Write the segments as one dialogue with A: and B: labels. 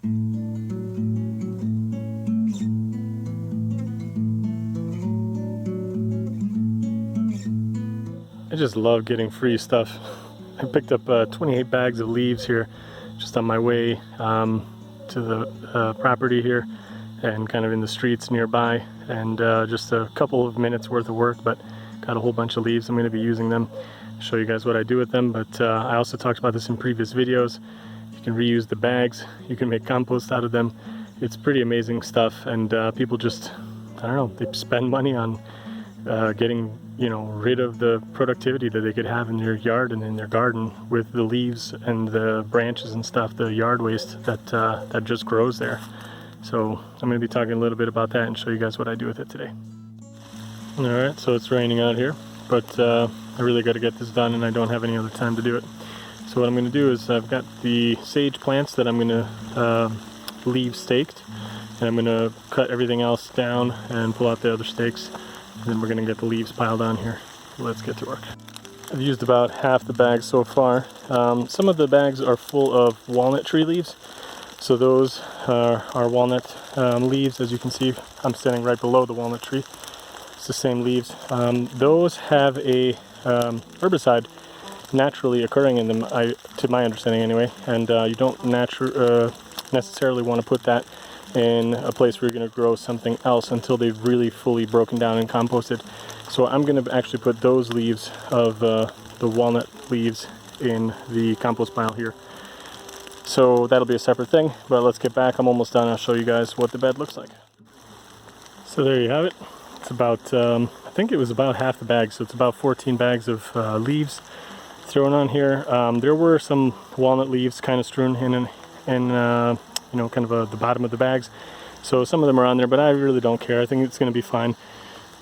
A: I just love getting free stuff. I picked up 28 bags of leaves here just on my way to the property here and kind of in the streets nearby, and just a couple of minutes worth of work, but got a whole bunch of leaves. I'm going to be using them, show you guys what I do with them. But I also talked about this in previous videos. You can reuse the bags, you can make compost out of them. It's pretty amazing stuff, and people just, I don't know, they spend money on getting, you know, rid of the productivity that they could have in their yard and in their garden with the leaves and the branches and stuff, the yard waste that just grows there. So I'm going to be talking a little bit about that and show you guys what I do with it today. Alright, so it's raining out here, but I really got to get this done and I don't have any other time to do it. So what I'm going to do is I've got the sage plants that I'm going to leave staked, and I'm going to cut everything else down and pull out the other stakes. And then we're going to get the leaves piled on here. Let's get to work. I've used about half the bag so far. Some of the bags are full of walnut tree leaves. So those are walnut leaves. As you can see, I'm standing right below the walnut tree. It's the same leaves. Those have a herbicide naturally occurring in them, to my understanding anyway. And you don't necessarily want to put that in a place where you're going to grow something else until they've really fully broken down and composted. So I'm going to actually put those leaves of the walnut leaves in the compost pile here. So that'll be a separate thing, but let's get back. I'm almost done. I'll show you guys what the bed looks like. So there you have it. It's about, I think it was about half the bag, so it's about 14 bags of leaves thrown on here. There were some walnut leaves kind of strewn in you know, kind of the bottom of the bags. So some of them are on there, but I really don't care. I think it's going to be fine.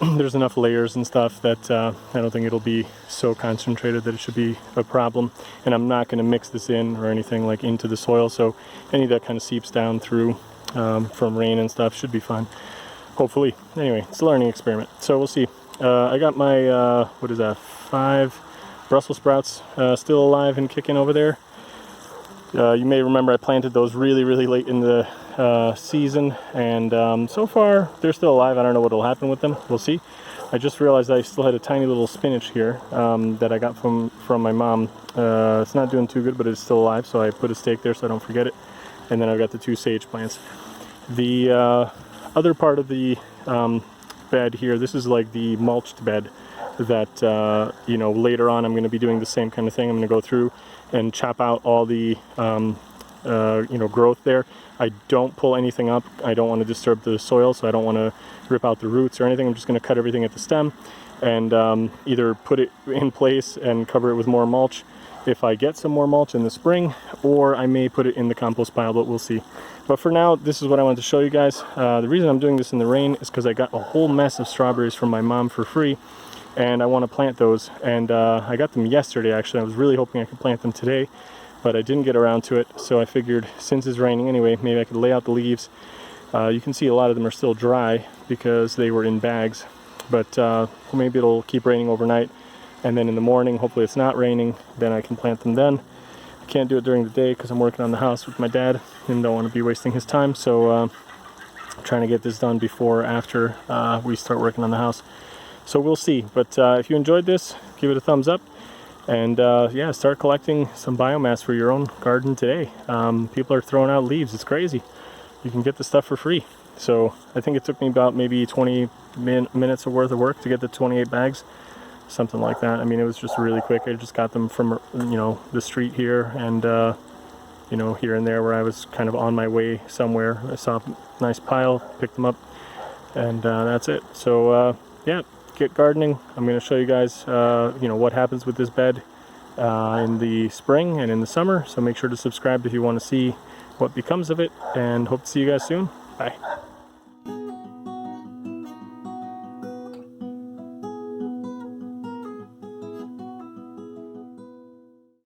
A: There's enough layers and stuff that I don't think it'll be so concentrated that it should be a problem. And I'm not going to mix this in or anything like into the soil, so any that kind of seeps down through from rain and stuff should be fine, hopefully. Anyway, it's a learning experiment, so we'll see. I got my, what is that, 5 Brussels sprouts still alive and kicking over there. You may remember I planted those really late in the season, and so far they're still alive. I don't know what will happen with them. We'll see. I just realized I still had a tiny little spinach here that I got from my mom. It's not doing too good, but it's still alive, so I put a stake there so I don't forget it. And then I've got the 2 sage plants. The other part of the bed here, this is like the mulched bed that you know, later on I'm going to be doing the same kind of thing. I'm going to go through and chop out all the you know, growth there. I don't pull anything up. I don't want to disturb the soil, so I don't want to rip out the roots or anything. I'm just going to cut everything at the stem and either put it in place and cover it with more mulch if I get some more mulch in the spring, or I may put it in the compost pile, but we'll see. But for now, this is what I wanted to show you guys. The reason I'm doing this in the rain is because I got a whole mess of strawberries from my mom for free, and I want to plant those. And I got them yesterday, actually. I was really hoping I could plant them today, but I didn't get around to it. So I figured, since it's raining anyway, maybe I could lay out the leaves. You can see a lot of them are still dry because they were in bags, but maybe it'll keep raining overnight, and then in the morning, hopefully it's not raining, then I can plant them then. I can't do it during the day because I'm working on the house with my dad and don't want to be wasting his time, so I'm trying to get this done before or after we start working on the house. So we'll see. But if you enjoyed this, give it a thumbs up, and yeah, start collecting some biomass for your own garden today. People are throwing out leaves. It's crazy. You can get the stuff for free. So I think it took me about maybe 20 minutes worth of work to get the 28 bags, something like that. I mean, it was just really quick. I just got them from, you know, the street here, and you know, here and there where I was kind of on my way somewhere. I saw a nice pile, picked them up, and that's it. So yeah, get gardening. I'm going to show you guys you know, what happens with this bed in the spring and in the summer. So make sure to subscribe if you want to see what becomes of it, and hope to see you guys soon. Bye.